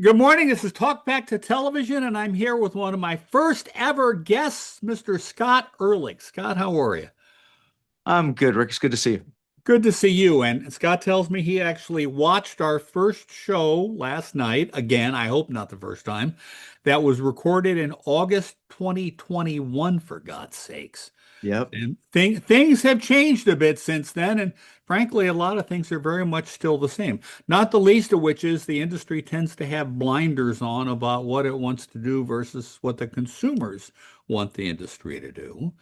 Good morning. This is Talk Back to Television, and I'm here with one of my first ever guests, Mr. Scott Ehrlich. Scott, how are you? I'm good, Rick. It's good to see you. Good to see you. And Scott tells me he actually watched our first show last night. Again, I hope not the first time. That was recorded in August 2021, for God's sakes. Yep. And things have changed a bit since then, and frankly, a lot of things are very much still the same. Not the least of which is the industry tends to have blinders on about what it wants to do versus what the consumers want the industry to do.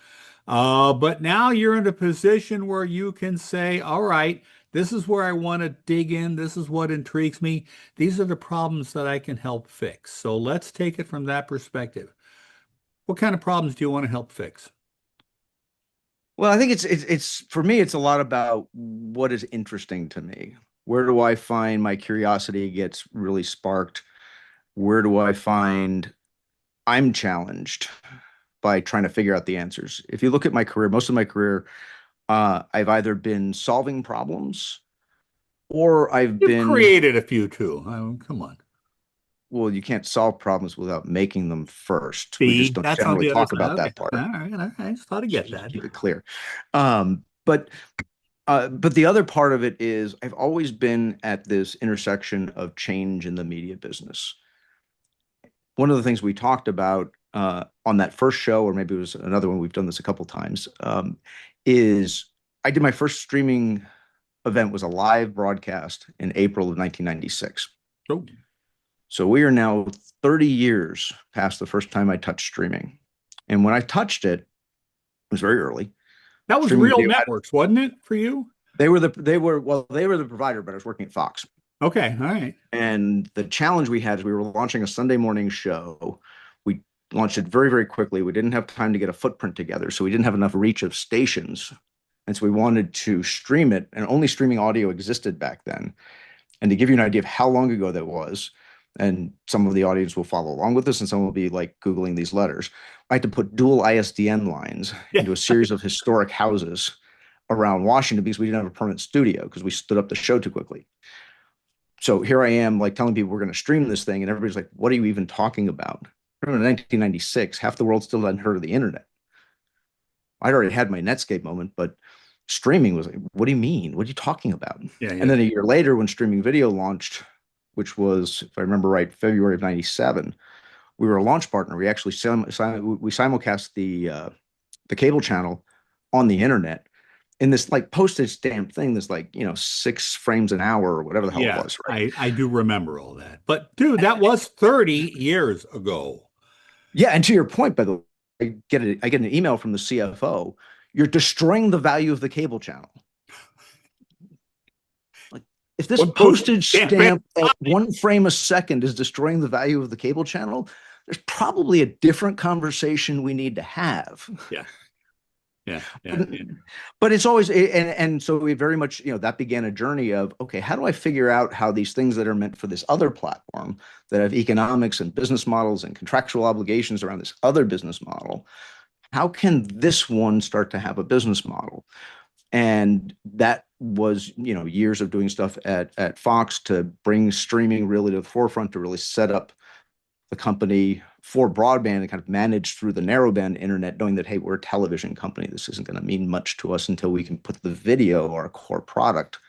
But now you're in a position where you can say, all right, this is where I want to dig in. This is what intrigues me. These are the problems that I can help fix. So let's take it from that perspective. What kind of problems do you want to help fix? Well, I think it's for me, it's a lot about what is interesting to me. Where do I find my curiosity gets really sparked? Where do I find I'm challenged by trying to figure out the answers? If you look at my career, most of my career, I've either been solving problems or I've You've been, created a few too. Come on. well, you can't solve problems without making them first. We just See, don't that's on generally the other talk side. about Okay. that All part. right. All right. I just thought to get Just that. keep it clear. But but the other part of it is I've always been at this intersection of change in the media business. One of the things we talked about on that first show, or maybe it was another one, we've done this a couple times, is I did my first streaming event was a live broadcast in April of 1996. So So we are now 30 years past the first time I touched streaming. And when I touched it, it was very early. that was Streaming Real video had Networks, wasn't it, for you? they were the provider, but I was working at Fox. Okay. All right. And the challenge we had is we were launching a Sunday morning show. We launched it very, very quickly. We didn't have time to get a footprint together, so we didn't have enough reach of stations. And so we wanted to stream it, and only streaming audio existed back then. And to give you an idea of how long ago that was, and some of the audience will follow along with this, and some will be like Googling these letters. I had to put dual ISDN lines Yeah. into a series of historic houses around Washington because we didn't have a permanent studio because we stood up the show too quickly. So here I am, like telling people we're going to stream this thing, and everybody's like, "What are you even talking about?" Remember, in 1996, half the world still hadn't heard of the internet. I'd already had my Netscape moment, but streaming was like, "What do you mean? What are you talking about?" Yeah. And Yeah. then a year later, when streaming video launched, which was, if I remember right, February of '97, we were a launch partner. We actually we simulcast the cable channel on the internet in this like postage stamp thing that's like 6 frames an hour or whatever the hell it Yeah. was, right? I do remember all that. But dude, that was 30 years ago. Yeah, and to your point, by the way, I get an email from the CFO. You're destroying the value of the cable channel. Like, if this What post? postage Yeah. Man. stamp at 1 frame a second is destroying the value of the cable channel, there's probably a different conversation we need to have. Yeah. Yeah. Yeah. But, but it's always and so we very much that began a journey of, okay, how do I figure out how these things that are meant for this other platform that have economics and business models and contractual obligations around this other business model, how can this one start to have a business model? And that was years of doing stuff at Fox to bring streaming really to the forefront, to really set up the company for broadband and kind of manage through the narrowband internet, knowing that, hey, we're a television company. This isn't going to mean much to us until we can put the video, our core product,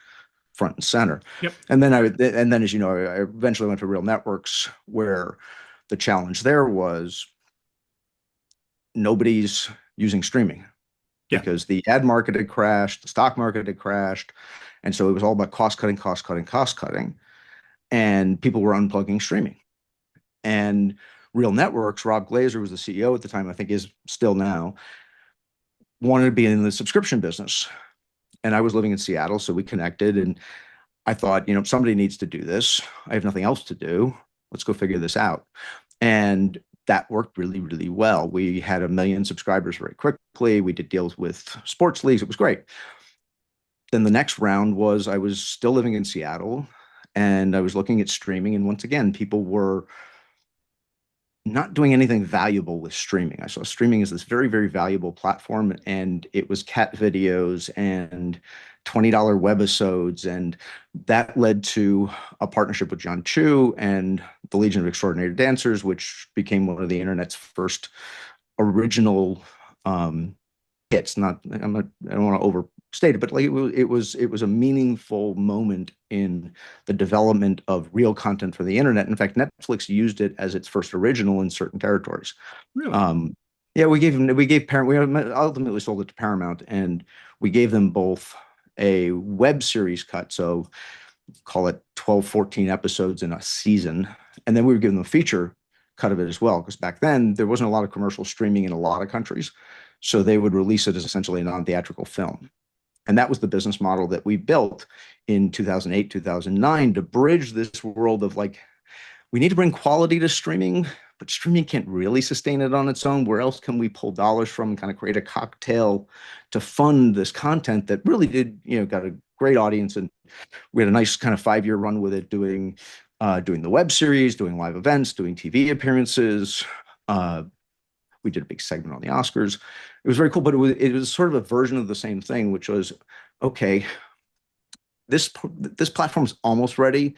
front and center. Yep. And then, as you know, I eventually went to Real Networks, where the challenge there was nobody's using streaming Yeah. because the ad market had crashed, the stock market had crashed, and so it was all about cost cutting, cost cutting, cost cutting, and people were unplugging streaming. And Real Networks, Rob Glazer was the CEO at the time, I think is still now, wanted to be in the subscription business. And I was living in Seattle, so we connected, and I thought, somebody needs to do this. I have nothing else to do. Let's go figure this out. And that worked really, really well. We had 1 million subscribers very quickly. We did deals with sports leagues. It was great. Then the next round was I was still living in Seattle, and I was looking at streaming. And once again, people were not doing anything valuable with streaming. I saw streaming as this very, very valuable platform, and it was cat videos and $20 webisodes. And that led to a partnership with John Chu and the Legion of Extraordinary Dancers, which became one of the internet's first original hits. I don't want to overstate it, but like it was a meaningful moment in the development of real content for the internet. In fact, Netflix used it as its first original in certain territories. Really? Yeah, we ultimately sold it to Paramount, and we gave them both a web series cut, so call it 12, 14 episodes in a season, and then we were giving them a feature cut of it as well, because back then there wasn't a lot of commercial streaming in a lot of countries, so they would release it as essentially a non-theatrical film. And that was the business model that we built in 2008, 2009 to bridge this world of like, we need to bring quality to streaming, but streaming can't really sustain it on its own. Where else can we pull dollars from and kind of create a cocktail to fund this content that really did, got a great audience? And we had a nice kind of 5-year run with it, doing the web series, doing live events, doing TV appearances. We did a big segment on the Oscars. It was very cool, but it was sort of a version of the same thing, which was, okay, this platform's almost ready,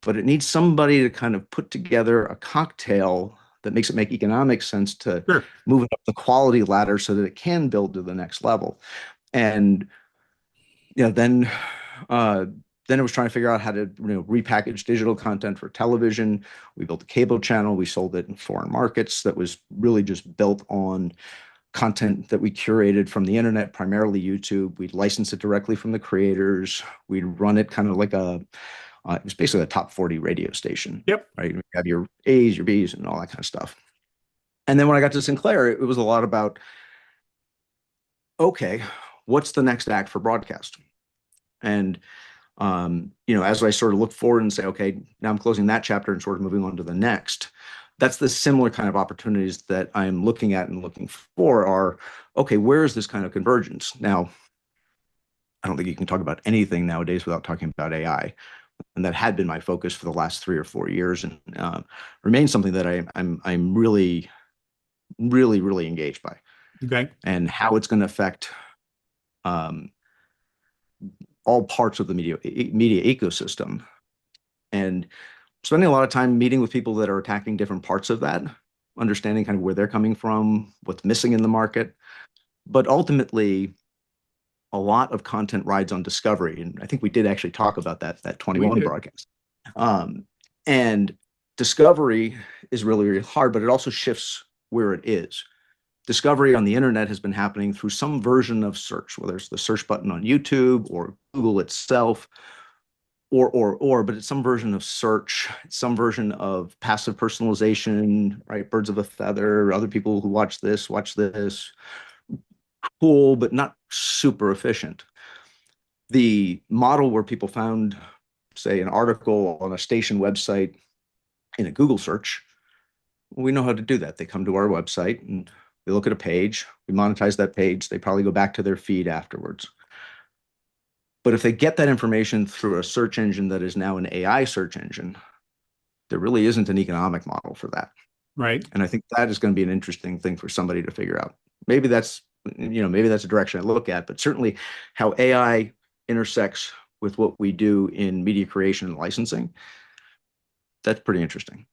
but it needs somebody to kind of put together a cocktail that makes it make economic sense to Sure. move it up the quality ladder so that it can build to the next level. And then it was trying to figure out how to repackage digital content for television. We built a cable channel. We sold it in foreign markets that was really just built on content that we curated from the internet, primarily YouTube. We'd license it directly from the creators. We'd run it kind of like it was basically a top 40 radio station. Yep. Right. You have your A's, your B's, and all that kind of stuff. And then when I got to Sinclair, it was a lot about, okay, what's the next act for broadcast? And as I sort of look forward and say, okay, now I'm closing that chapter and sort of moving on to the next, that's the similar kind of opportunities that I'm looking at and looking for are, okay, where is this kind of convergence? Now, I don't think you can talk about anything nowadays without talking about AI. And that had been my focus for the last 3 or 4 years, and remains something that I'm really, really, really engaged by. Okay. And how it's going to affect all parts of the media ecosystem, and spending a lot of time meeting with people that are attacking different parts of that, understanding kind of where they're coming from, what's missing in the market. But ultimately, a lot of content rides on discovery. And I think we did actually talk about that 21 broadcast. And discovery is really, really hard, but it also shifts where it is. Discovery on the internet has been happening through some version of search, whether it's the search button on YouTube or Google itself, but it's some version of search, some version of passive personalization, right? Birds of a feather, other people who watch this, cool, but not super efficient. The model where people found, say, an article on a station website in a Google search, we know how to do that. They come to our website and they look at a page, we monetize that page, they probably go back to their feed afterwards. But if they get that information through a search engine that is now an AI search engine, there really isn't an economic model for that. Right. And I think that is going to be an interesting thing for somebody to figure out. Maybe that's a direction I look at, but certainly how AI intersects with what we do in media creation and licensing, that's pretty interesting.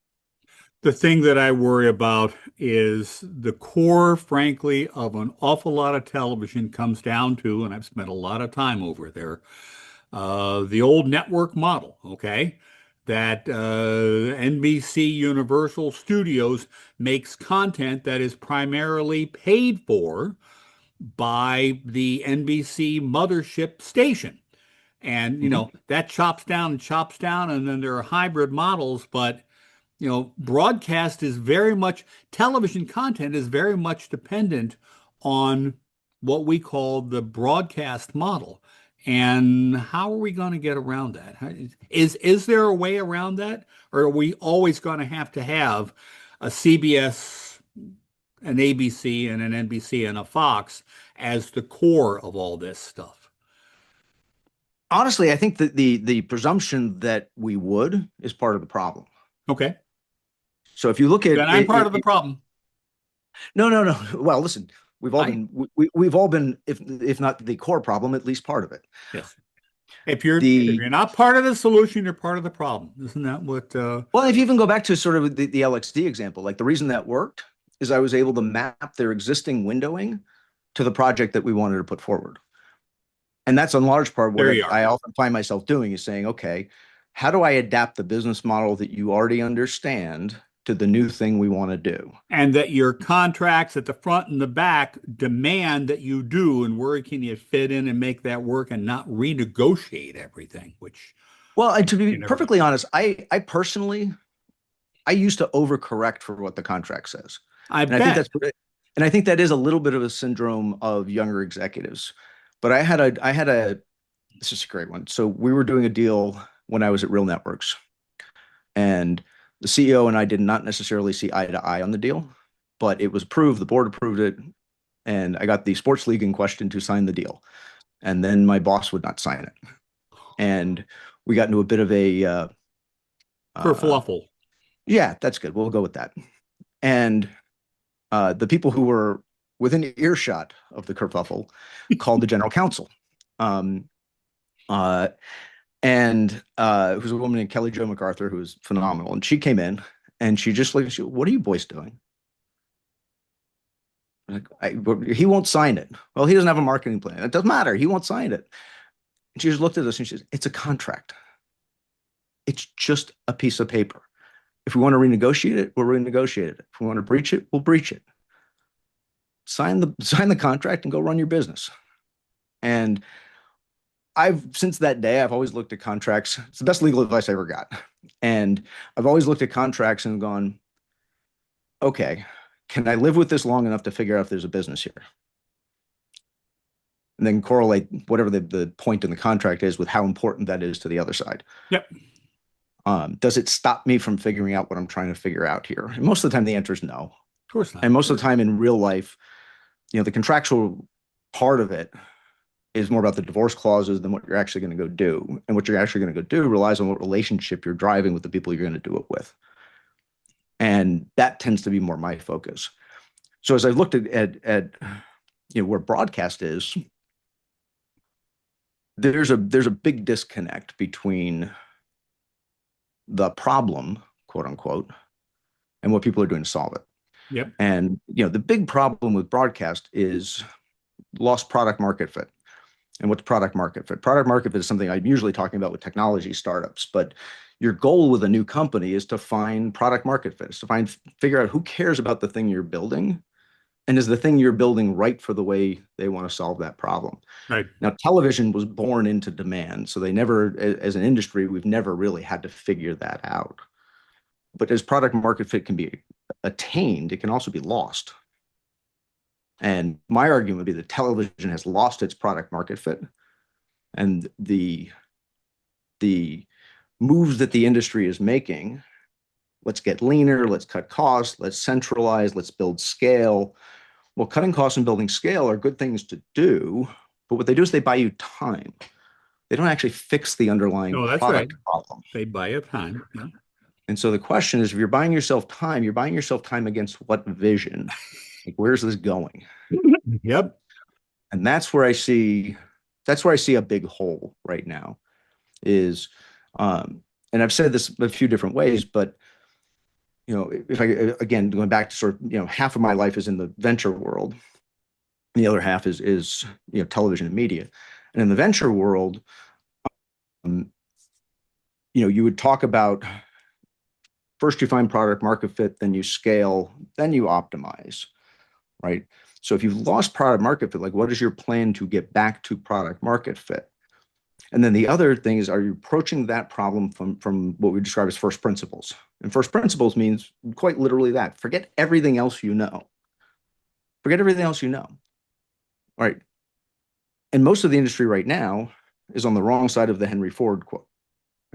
The thing that I worry about is the core, frankly, of an awful lot of television comes down to, and I've spent a lot of time over there, the old network model, okay? That NBC Universal Studios makes content that is primarily paid for by the NBC mothership station. And, that chops down and chops down, and then there are hybrid models, but broadcast is very much, television content is very much dependent on what we call the broadcast model. And how are we going to get around that? Is there a way around that? Or are we always going to have a CBS, an ABC, and an NBC, and a Fox as the core of all this stuff? Honestly, I think that the presumption that we would is part of the problem. Okay. So if you look at Then I'm part of the problem. No. Well, listen, we've all been, if not the core problem, at least part of it. Yes. If The you're not part of the solution, you're part of the problem. Isn't that what Well, if you even go back to sort of the LXD example, like the reason that worked is I was able to map their existing windowing to the project that we wanted to put forward. And that's in large part what there you are. I often find myself doing is saying, okay, how do I adapt the business model that you already understand to the new thing we want to do? And that your contracts at the front and the back demand that you do, and where can you fit in and make that work and not renegotiate everything, which Well, and to be you never do. perfectly honest, I personally I used to overcorrect for what the contract says. I And I think bet. that's and I think that is a little bit of a syndrome of younger executives. But I had a this is a great one. So we were doing a deal when I was at Real Networks, and the CEO and I did not necessarily see eye to eye on the deal, but it was approved. The board approved it, and I got the sports league in question to sign the deal, and then my boss would not sign it, and we got into a bit of a uh, Kerfluffle. yeah, that's good. We'll go with that. And the people who were within earshot of the kerfuffle called the general counsel. Um, uh, and it was a woman named Kelly Jo MacArthur who was phenomenal. And she came in and she just looked, what are you boys doing? Like, he won't sign it. Well, he doesn't have a marketing plan. It doesn't matter. He won't sign it. And she just looked at us and she says, it's a contract. It's just a piece of paper. If we want to renegotiate it, we'll renegotiate it. If we want to breach it, we'll breach it. Sign the contract and go run your business. And I've since that day, I've always looked at contracts. It's the best legal advice I ever got. And I've always looked at contracts and gone, okay, can I live with this long enough to figure out if there's a business here? And then correlate whatever the point in the contract is with how important that is to the other side. Yep. Does it stop me from figuring out what I'm trying to figure out here? And most of the time, the answer is no. Of course not. And most of the time in real life, the contractual part of it is more about the divorce clauses than what you're actually going to go do. And what you're actually going to go do relies on what relationship you're driving with the people you're going to do it with. And that tends to be more my focus. So as I looked at where broadcast is, there's a big disconnect between the problem, quote unquote, and what people are doing to solve it. Yep. And the big problem with broadcast is lost product market fit. And what's product market fit? Product market fit is something I'm usually talking about with technology startups, but your goal with a new company is to find product market fit, is to figure out who cares about the thing you're building, and is the thing you're building right for the way they want to solve that problem. Right. Now, television was born into demand, so they never, as an industry, we've never really had to figure that out. But as product market fit can be attained, it can also be lost. And my argument would be that television has lost its product market fit, and the moves that the industry is making, let's get leaner, let's cut costs, let's centralize, let's build scale. Well, cutting costs and building scale are good things to do, but what they do is they buy you time. They don't actually fix the underlying No, that's right. product problem. They buy up time. Yeah. And so the question is, if you're buying yourself time against what vision? Like, where's this going? Yep. And that's where I see a big hole right now is, and I've said this a few different ways, but if I, again, going back to sort of, half of my life is in the venture world, and the other half is television and media. And in the venture world, um, you would talk about first you find product market fit, then you scale, then you optimize, right? So if you've lost product market fit, like what is your plan to get back to product market fit? And then the other thing is, are you approaching that problem from what we describe as first principles? And first principles means quite literally that. Forget everything else you know. Forget everything else you know. All right. And most of the industry right now is on the wrong side of the Henry Ford quote.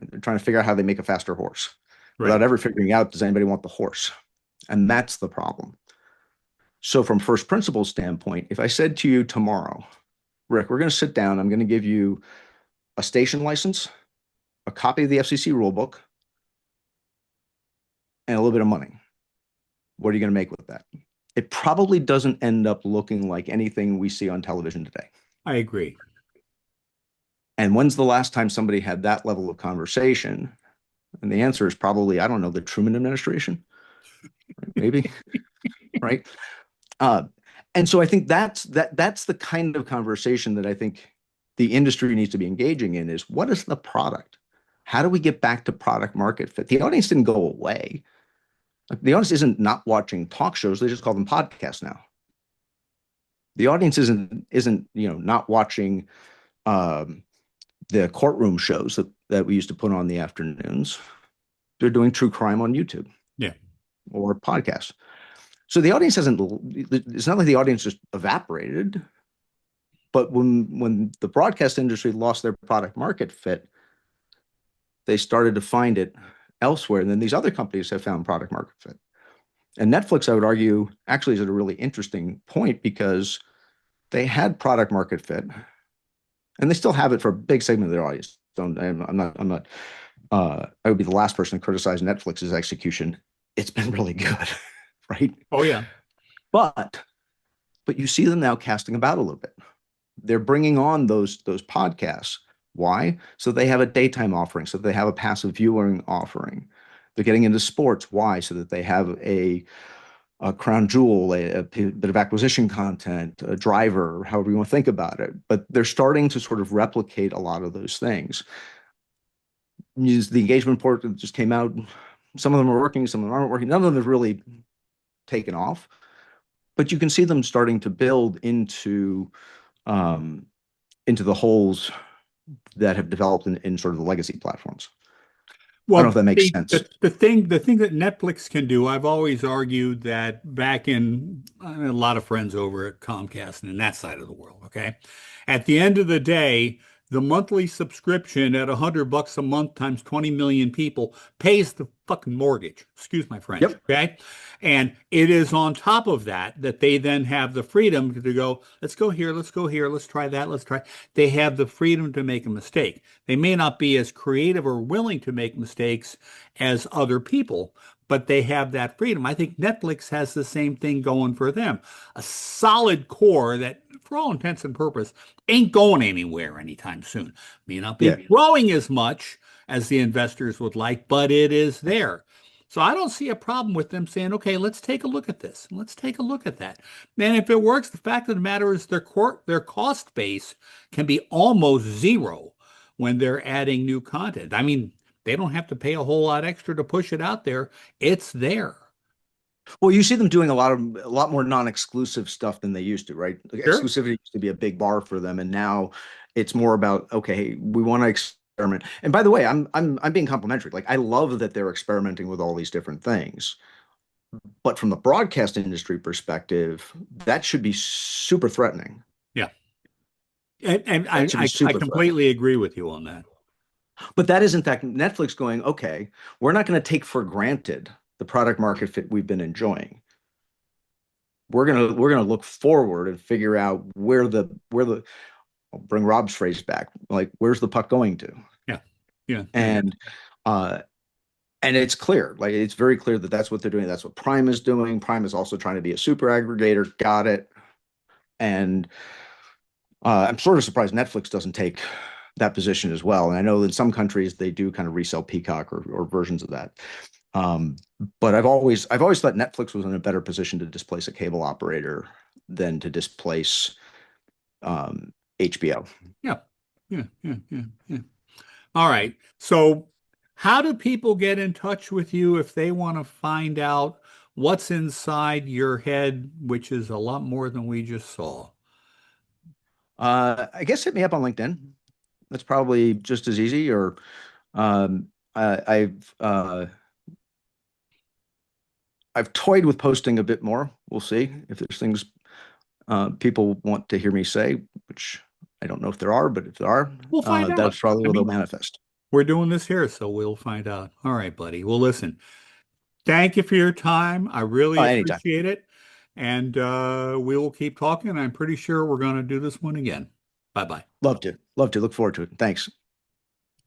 They're trying to figure out how they make a faster horse without ever figuring out, does anybody want the horse? And that's the problem. So from first principles standpoint, if I said to you tomorrow, Rick, we're going to sit down, I'm going to give you a station license, a copy of the FCC rulebook, and a little bit of money. What are you going to make with that? It probably doesn't end up looking like anything we see on television today. I agree. And when's the last time somebody had that level of conversation? And the answer is probably, I don't know, the Truman administration, maybe, right? Uh, and so I think that's the kind of conversation that I think the industry needs to be engaging in is what is the product? How do we get back to product market fit? The audience didn't go away. Like, the audience isn't not watching talk shows, they just call them podcasts now. The audience isn't not watching um, the courtroom shows that we used to put on the afternoons. They're doing true crime on YouTube Yeah. or podcasts. So the audience hasn't, it's not like the audience just evaporated, but when the broadcast industry lost their product market fit, they started to find it elsewhere. And then these other companies have found product market fit. And Netflix, I would argue, actually is at a really interesting point because they had product market fit and they still have it for a big segment of their audience. I would be the last person to criticize Netflix's execution. It's been really good, right? Oh yeah. But you see them now casting about a little bit. They're bringing on those podcasts. Why? So they have a daytime offering, so they have a passive viewing offering. They're getting into sports. Why? So that they have a crown jewel, a bit of acquisition content, a driver, however you want to think about it. But they're starting to sort of replicate a lot of those things. The engagement report that just came out, some of them are working, some of them aren't working. None of them have really taken off, but you can see them starting to build into the holes that have developed in sort of the legacy platforms. I don't know if Well, that makes sense. the thing that Netflix can do, I've always argued that back in a lot of friends over at Comcast and in that side of the world, okay? At the end of the day, the monthly subscription at $100 a month times 20 million people pays the fucking mortgage. Excuse my French, Yep. okay? And it is on top of that that they then have the freedom to go, let's go here, let's go here, let's try that, let's try. They have the freedom to make a mistake. They may not be as creative or willing to make mistakes as other people, but they have that freedom. I think Netflix has the same thing going for them. A solid core that, for all intents and purposes, ain't going anywhere anytime soon. May not be Yeah. growing as much as the investors would like, but it is there. So I don't see a problem with them saying, okay, let's take a look at this. Let's take a look at that. And if it works, the fact of the matter is their cost base can be almost zero when they're adding new content. I mean, they don't have to pay a whole lot extra to push it out there. It's there. Well, you see them doing a lot more non-exclusive stuff than they used to, right? Like Sure. exclusivity used to be a big bar for them, and now it's more about okay, we want to experiment. And by the way, I'm being complimentary. Like I love that they're experimenting with all these different things. But from the broadcast industry perspective, that should be super threatening. Yeah. And That should be I super threatening. completely agree with you on that. But that is in fact Netflix going, okay, we're not going to take for granted the product market fit we've been enjoying. We're gonna look forward and figure out where the I'll bring Rob's phrase back, like where's the puck going to? Yeah. Yeah. Yeah. And uh and it's clear, like it's very clear that that's what they're doing. That's what Prime is doing. Prime is also trying to be a super aggregator. Got it. And I'm sort of surprised Netflix doesn't take that position as well. And I know in some countries they do kind of resell Peacock or versions of that. Um, but I've always thought Netflix was in a better position to displace a cable operator than to displace HBO. Yeah. Yeah. Yeah. Yeah. Yeah. All right. So, how do people get in touch with you if they want to find out what's inside your head, which is a lot more than we just saw? I guess hit me up on LinkedIn. That's probably just as easy. Or um, I've toyed with posting a bit more. We'll see if there's things people want to hear me say, which I don't know if there are, but if there are, We'll find out. that's probably I what they'll mean, manifest. we're doing this here, so we'll find out. All right, buddy. Well, listen, thank you for your time. I really Anytime. appreciate it. And we will keep talking. I'm pretty sure we're going to do this one again. Bye bye. Love to. Love to. Look forward to it. Thanks.